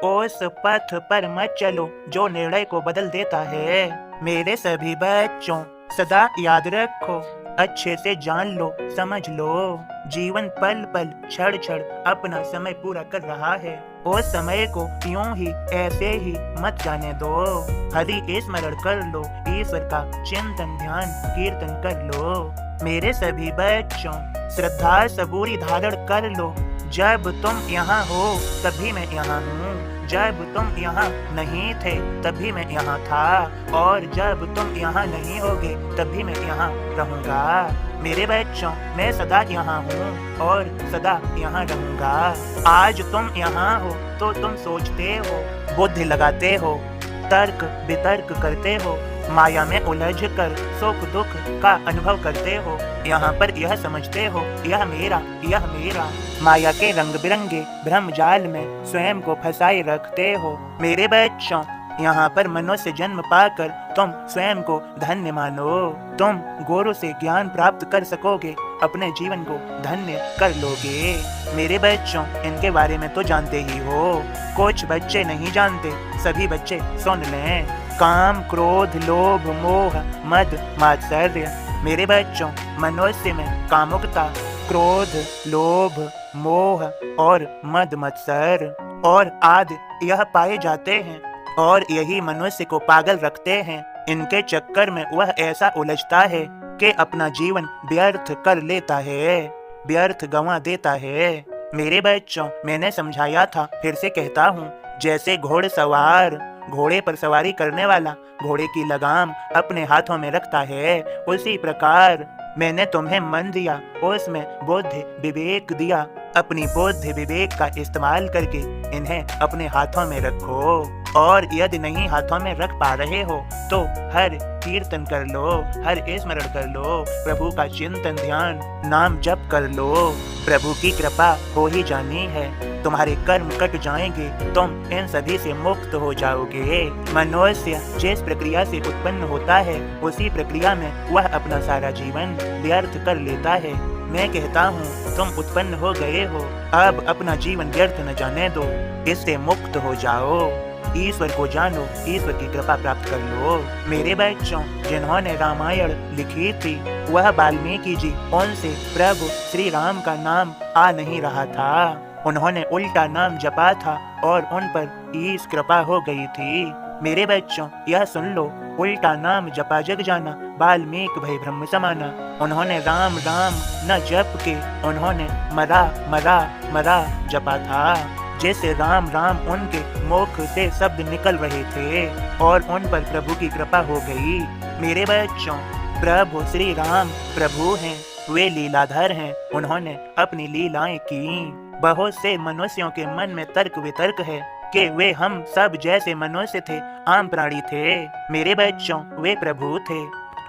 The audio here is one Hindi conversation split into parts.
उस पथ पर मत चलो जो निर्णय को बदल देता है। मेरे सभी बच्चों, सदा याद रखो, अच्छे से जान लो, समझ लो, जीवन पल पल क्षण क्षण अपना समय पूरा कर रहा है। उस समय को यूं ही ऐसे ही मत जाने दो। हरि स्मरण कर लो, ईश्वर का चिंतन ध्यान कीर्तन कर लो। मेरे सभी बच्चों, श्रद्धा सबूरी धारण कर लो। जब तुम यहाँ हो तभी मैं यहाँ हूँ, जब तुम यहाँ नहीं थे तभी मैं यहाँ था, और जब तुम यहाँ नहीं होगे तभी मैं यहाँ रहूँगा। मेरे बच्चों, मैं सदा यहाँ हूँ और सदा यहाँ रहूँगा। आज तुम यहाँ हो तो तुम सोचते हो, बुद्धि लगाते हो, तर्क वितर्क करते हो, माया में उलझ कर सुख दुख का अनुभव करते हो। यहाँ पर यह समझते हो यह मेरा, यह मेरा। माया के रंग बिरंगे भ्रम जाल में स्वयं को फंसाए रखते हो। मेरे बच्चों, यहाँ पर मनुष्य जन्म पाकर तुम स्वयं को धन्य मानो। तुम गुरु से ज्ञान प्राप्त कर सकोगे, अपने जीवन को धन्य कर लोगे। मेरे बच्चों, इनके बारे में तो जानते ही हो, कुछ बच्चे नहीं जानते, सभी बच्चे सुन लें। काम, क्रोध, लोभ, मोह, मद, मात्सर्य। मेरे बच्चों, मनुष्य में कामुकता, क्रोध, लोभ, मोह और मद मत्सर और आदि यह पाए जाते हैं, और यही मनुष्य को पागल रखते हैं। इनके चक्कर में वह ऐसा उलझता है कि अपना जीवन व्यर्थ कर लेता है, व्यर्थ गंवा देता है। मेरे बच्चों, मैंने समझाया था, फिर से कहता हूँ, जैसे घोड़सवार घोड़े पर सवारी करने वाला घोड़े की लगाम अपने हाथों में रखता है, उसी प्रकार मैंने तुम्हें मन दिया, उसमें बुद्धि विवेक दिया। अपनी बुद्धि विवेक का इस्तेमाल करके इन्हें अपने हाथों में रखो, और यदि नहीं हाथों में रख पा रहे हो तो हर कीर्तन कर लो, हर स्मरण कर लो, प्रभु का चिंतन ध्यान नाम जप कर लो। प्रभु की कृपा हो ही जानी है, तुम्हारे कर्म कट जाएंगे, तुम इन सभी से मुक्त हो जाओगे। मनुष्य जिस प्रक्रिया से उत्पन्न होता है उसी प्रक्रिया में वह अपना सारा जीवन व्यर्थ कर लेता है। मैं कहता हूँ, तुम उत्पन्न हो गए हो, अब अपना जीवन व्यर्थ न जाने दो, इससे मुक्त हो जाओ, ईश्वर को जानो, ईश्वर की कृपा प्राप्त कर लो। मेरे बच्चों, जिन्होंने रामायण लिखी थी वह वाल्मीकि जी, उनसे प्रभु श्री राम का नाम आ नहीं रहा था, उन्होंने उल्टा नाम जपा था और उन पर ईश कृपा हो गई थी। मेरे बच्चों, यह सुन लो, उल्टा नाम जपा जग जाना, वाल्मीकि भई ब्रह्म समाना। उन्होंने राम राम न जप के उन्होंने मरा मरा मरा जपा था, जैसे राम राम उनके मुख से शब्द निकल रहे थे और उन पर प्रभु की कृपा हो गई। मेरे बच्चों, प्रभु श्री राम प्रभु हैं, वे लीलाधर हैं, उन्होंने अपनी लीलाएं की। बहुत से मनुष्यों के मन में तर्क वितर्क है कि वे हम सब जैसे मनुष्य थे, आम प्राणी थे। मेरे बच्चों, वे प्रभु थे,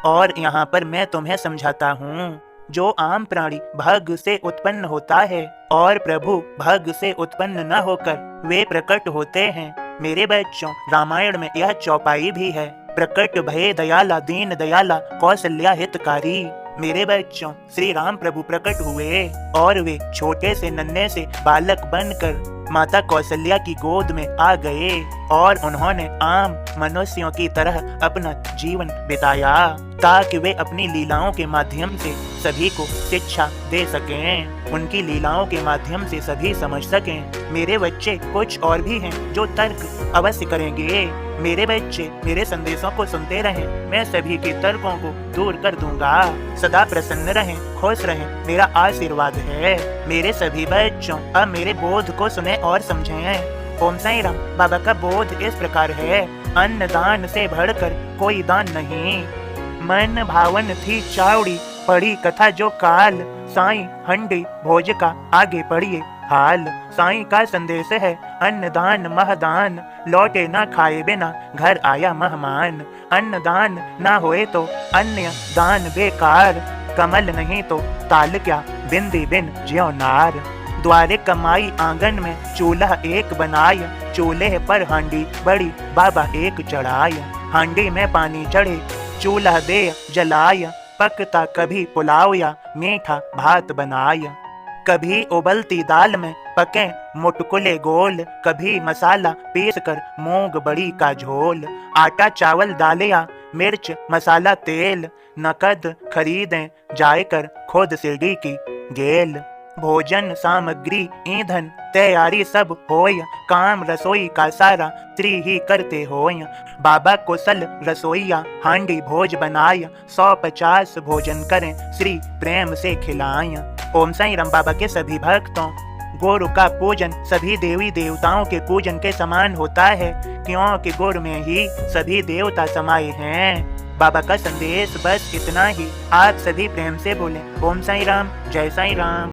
और यहाँ पर मैं तुम्हें समझाता हूँ, जो आम प्राणी भाग्य से उत्पन्न होता है और प्रभु भाग्य से उत्पन्न न होकर वे प्रकट होते हैं। मेरे बच्चों, रामायण में यह चौपाई भी है, प्रकट भये दयाला दीन दयाला कौशल्या हितकारी। मेरे बच्चों, श्री राम प्रभु प्रकट हुए और वे छोटे से नन्हे से बालक बनकर माता कौशल्या की गोद में आ गए और उन्होंने आम मनुष्यों की तरह अपना जीवन बिताया, ताकि वे अपनी लीलाओं के माध्यम से सभी को शिक्षा दे सकें, उनकी लीलाओं के माध्यम से सभी समझ सकें। मेरे बच्चे, कुछ और भी हैं जो तर्क अवश्य करेंगे। मेरे बच्चे, मेरे संदेशों को सुनते रहें, मैं सभी के तर्कों को दूर कर दूंगा। सदा प्रसन्न रहें, खुश रहें, मेरा आशीर्वाद है। मेरे सभी बच्चों, अब मेरे बोध को सुने और समझें। ओम साईं राम। बाबा का बोध इस प्रकार है, अन्न दान से बढ़कर कोई दान नहीं। मन भावन थी चावड़ी, पढ़ी कथा जो काल, साईं हंडी भोज का आगे पढ़िए हाल। साईं का संदेश है, अन्नदान महदान, लौटे ना खाए बिना घर आया मेहमान। अन्नदान ना होए तो अन्य दान बेकार, कमल नहीं तो ताल क्या बिंदी बिन ज्यों नार। द्वारे कमाई आंगन में चूल्हा एक बनाय, चूल्हे पर हांडी बड़ी बाबा एक चढ़ाय। हांडी में पानी चढ़े चूल्हा दे जलाय, पकता कभी पुलाव या मीठा भात बनाय। कभी उबलती दाल में पके मुटकुले गोल, कभी मसाला पीस कर मूंग बड़ी का झोल। आटा चावल दालिया मिर्च मसाला तेल, नकद खरीदें जाकर खुद सीढ़ी की गेल। भोजन सामग्री ईंधन तैयारी सब होय, काम रसोई का सारा स्त्री ही करते होय। बाबा कुशल रसोईया हांडी भोज बनाय, 150 भोजन करें श्री प्रेम से खिलाय। ओम साईं राम। बाबा के सभी भक्तों, गुरु का पूजन सभी देवी देवताओं के पूजन के समान होता है, क्योंकि गुरु में ही सभी देवता समाये हैं। बाबा का संदेश बस इतना ही। आप सभी प्रेम से बोलें ओम साईं राम, जय साईं राम।